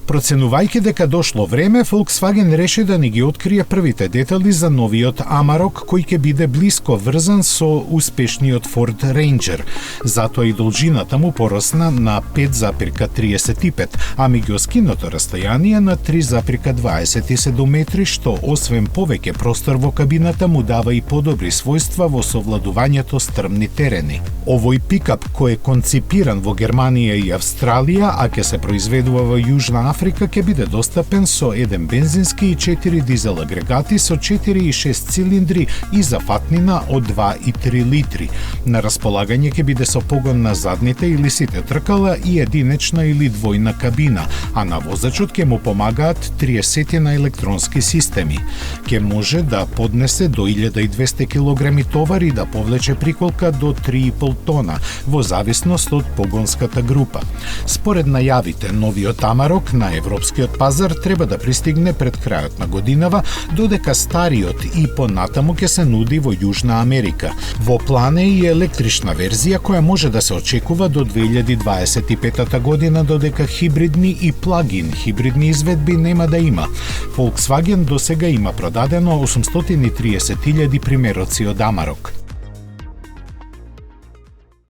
Проценувајќи дека дошло време, Volkswagen реши да ни ги открие првите детали за новиот Amarok, кој ќе биде блиско врзан со успешниот Ford Ranger. Затоа и должината му порасна на 5,35, а меѓуоскиното расстојание на 3,27 метри, што освен повеќе простор во кабината му дава и подобри својства во совладувањето стрмни терени. Овој пикап, кој е конципиран во Германија и Австралија, а ќе се произведува во Јужна Африка, ќе биде достапен со еден бензински и 4 дизел агрегати со 4 и 6 цилиндри и зафатнина од 2 и 3 литри. На располагање ќе биде со погон на задните или сите тркала и единечна или двојна кабина, а на возачот ќе му помагаат 30 на електронски системи. Ќе може да поднесе до 1200 килограми товар и да повлече приколка до 3,5 тона, во зависност од погонската група. Според најавите, новиот Amarok на европскиот пазар треба да пристигне пред крајот на годинава, додека стариот и понатаму ќе се нуди во Јужна Америка. Во план е и електрична верзија која може да се очекува до 2025 година, додека хибридни и плагин хибридни изведби нема да има. Volkswagen досега има продадено 830.000 примероци од Amarok.